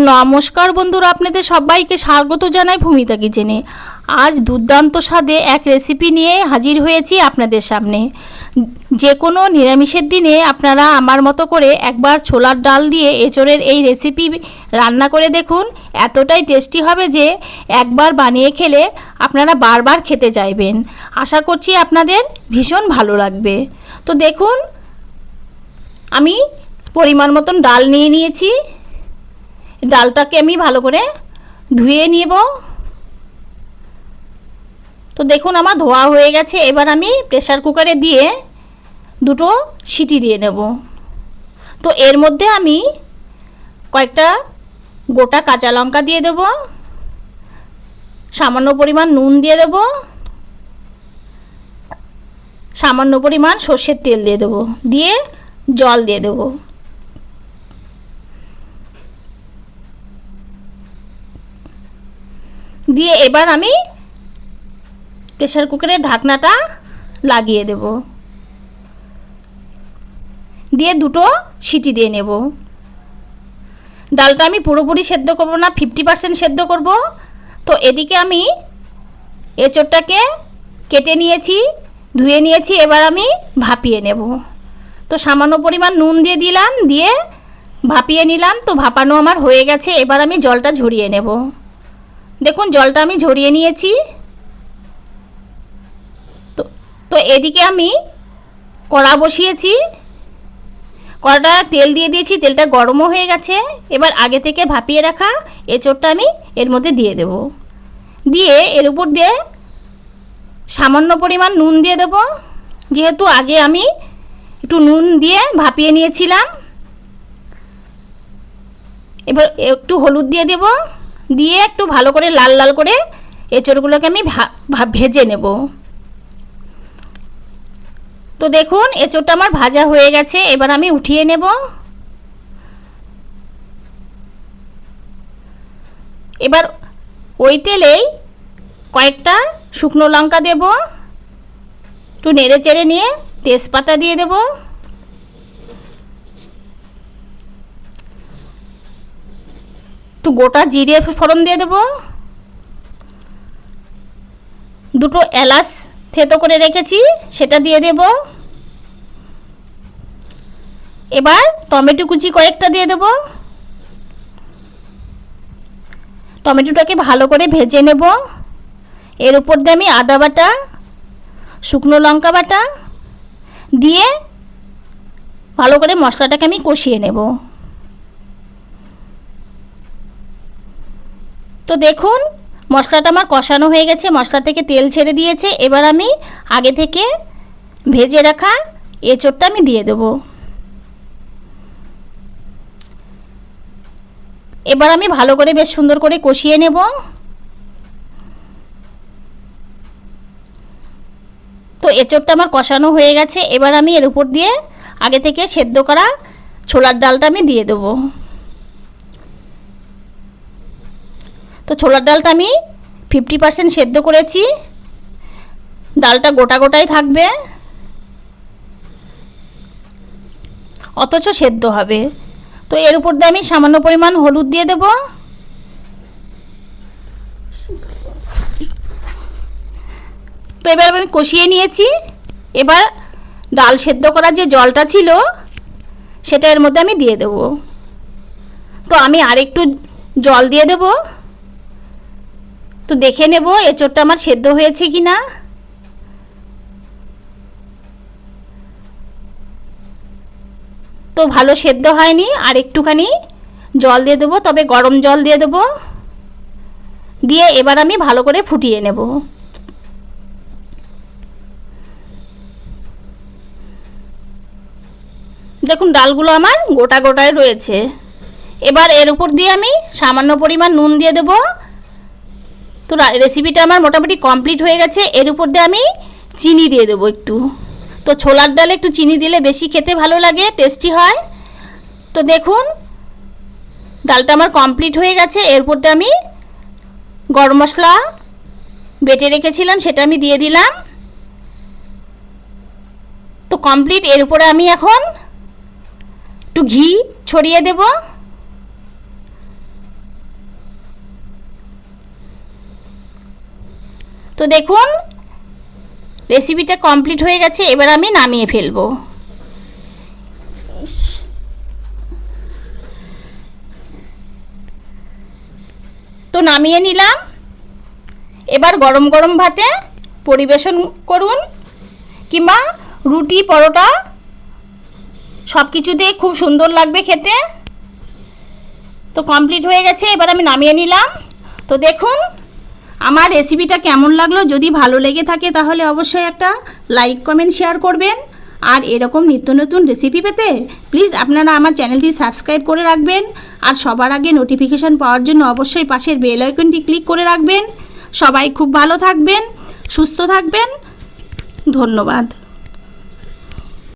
নমস্কার বন্ধুরা, আপনাদের সবাইকে স্বাগত জানাই ভূমিতা কিচেনে। আজ দুর্দান্ত স্বাদে এক রেসিপি নিয়ে হাজির হয়েছি আপনাদের সামনে। যে কোনো নিরামিষের দিনে আপনারা আমার মতো করে একবার ছোলার ডাল দিয়ে এঁচোড়ের এই রেসিপি রান্না করে দেখুন। এতটাই টেস্টি হবে যে একবার বানিয়ে খেলে আপনারা বারবার খেতে চাইবেন। আশা করছি আপনাদের ভীষণ ভালো লাগবে। তো দেখুন, আমি পরিমাণ মতন ডাল নিয়ে নিয়েছি। ডালটাকে আমি ভালো করে ধুয়ে নেব। তো দেখুন, আমার ধোয়া হয়ে গেছে। এবার আমি প্রেসার কুকারে দিয়ে দুটো সিটি দিয়ে নেব। তো এর মধ্যে আমি কয়েকটা গোটা কাঁচা লঙ্কা দিয়ে দেব, সামান্য পরিমাণ নুন দিয়ে দেব, সামান্য পরিমাণ সর্ষের তেল দিয়ে দেব, দিয়ে জল দিয়ে দেব। দিয়ে এবার আমি প্রেসার কুকারের ঢাকনাটা লাগিয়ে দেব, দিয়ে দুটো সিটি দিয়ে নেব। ডালটা আমি পুরোপুরি সেদ্ধ করব না, 50% সেদ্ধ করব। তো এদিকে আমি এঁচোড়টাকে কেটে নিয়েছি, ধুয়ে নিয়েছি। এবার আমি ভাপিয়ে নেব। তো সামান্য পরিমাণ নুন দিয়ে দিলাম, দিয়ে ভাপিয়ে নিলাম। তো ভাপানো আমার হয়ে গেছে। এবার আমি জলটা ঝরিয়ে নেব। দেখুন, জলটা আমি ঝরিয়ে নিয়েছি। তো এদিকে আমি কড়া বসিয়েছি, কড়াটা তেল দিয়ে দিয়েছি, তেলটা গরমও হয়ে গেছে। এবার আগে থেকে ভাপিয়ে রাখা এঁচোড়টা আমি এর মধ্যে দিয়ে দেব, দিয়ে এর উপর দিয়ে সামান্য পরিমাণ নুন দিয়ে দেব, যেহেতু আগে আমি একটু নুন দিয়ে ভাপিয়ে নিয়েছিলাম। এবার একটু হলুদ দিয়ে দেব, দিয়ে একটু ভালো করে লাল লাল করে এঁচোড়গুলোকে আমি ভেজে নেব। তো দেখুন, এঁচোড়টা আমার ভাজা হয়ে গেছে। এবার আমি উঠিয়ে নেব। এবার ওই তেলেই কয়েকটা শুকনো লঙ্কা দেব, একটু নেড়ে চেড়ে নিয়ে তেজপাতা দিয়ে দেব, একটু গোটা জিরে ফোড়ন দিয়ে দেব, দুটো এলাচ থেতো করে রেখেছি সেটা দিয়ে দেব। এবার টমেটো কুচি কয়েকটা দিয়ে দেব। টমেটোটাকে ভালো করে ভেজে নেব। এর উপর দিয়ে আমি আদা বাটা, শুকনো লঙ্কা বাটা দিয়ে ভালো করে মশলাটাকে আমি কষিয়ে নেব। তো দেখুন, মশলাটা আমার কষানো হয়ে গেছে, মশলা থেকে তেল ছেড়ে দিয়েছে। এবার আমি আগে থেকে ভেজে রাখা এঁচোড়টা আমি দিয়ে দেব। এবার আমি ভালো করে বেশ সুন্দর করে কষিয়ে নেব। তো এঁচোড়টা আমার কষানো হয়ে গেছে। এবার আমি এর উপর দিয়ে আগে থেকে সেদ্ধ করা ছোলার ডালটা আমি দিয়ে দেব। তো ছোলার ডালটা আমি 50% সেদ্ধ করেছি। ডালটা গোটা গোটাই থাকবে, অথচ সেদ্ধ হবে। তো এর উপর দিয়ে আমি সামান্য পরিমাণ হলুদ দিয়ে দেব। তো এবার আমি কষিয়ে নিয়েছি। এবার ডাল সেদ্ধ করা যে জলটা ছিল সেটা এর মধ্যে আমি দিয়ে দেব। তো আমি আরেকটু জল দিয়ে দেব। তো দেখে নেব এঁচোড়টা আমার সেদ্ধ হয়েছে কি না। তো ভালো সেদ্ধ হয়নি, আর একটুখানি জল দিয়ে দেবো, তবে গরম জল দিয়ে দেবো। দিয়ে এবার আমি ভালো করে ফুটিয়ে নেব। দেখুন, ডালগুলো আমার গোটা গোটায় রয়েছে। এবার এর উপর দিয়ে আমি সামান্য পরিমাণ নুন দিয়ে দেব। তো রেসিপিটা আমার মোটামুটি কমপ্লিট হয়ে গেছে। এর উপর দিয়ে আমি চিনি দিয়ে দেবো একটু। তো ছোলার ডালে একটু চিনি দিলে বেশি খেতে ভালো লাগে, টেস্টি হয়। তো দেখুন, ডালটা আমার কমপ্লিট হয়ে গেছে। এরপর দিয়ে আমি গরম মশলা বেটে রেখেছিলাম সেটা আমি দিয়ে দিলাম। তো কমপ্লিট। এর উপরে আমি এখন একটু ঘি ছড়িয়ে দেব। তো দেখুন রেসিপিটা কমপ্লিট হয়ে গেছে, এবার আমি নামিয়ে ফেলবো। তো নামিয়ে নিলাম। এবার গরম গরম ভাতে পরিবেশন করুন, কিংবা রুটি পরোটা সব কিছু দিয়ে খুব সুন্দর লাগবে খেতে। তো কমপ্লিট হয়ে গেছে, এবার আমি নামিয়ে নিলাম। তো দেখুন আমার রেসিপিটা কেমন লাগলো, যদি ভালো লেগে থাকে তাহলে অবশ্যই একটা লাইক কমেন্ট শেয়ার করবেন। আর এরকম নিত্য নতুন রেসিপি পেতে প্লিজ আপনারা আমার চ্যানেলটি সাবস্ক্রাইব করে রাখবেন। আর সবার আগে নোটিফিকেশান পাওয়ার জন্য অবশ্যই পাশের বেল আইকনটি ক্লিক করে রাখবেন। সবাই খুব ভালো থাকবেন, সুস্থ থাকবেন। ধন্যবাদ।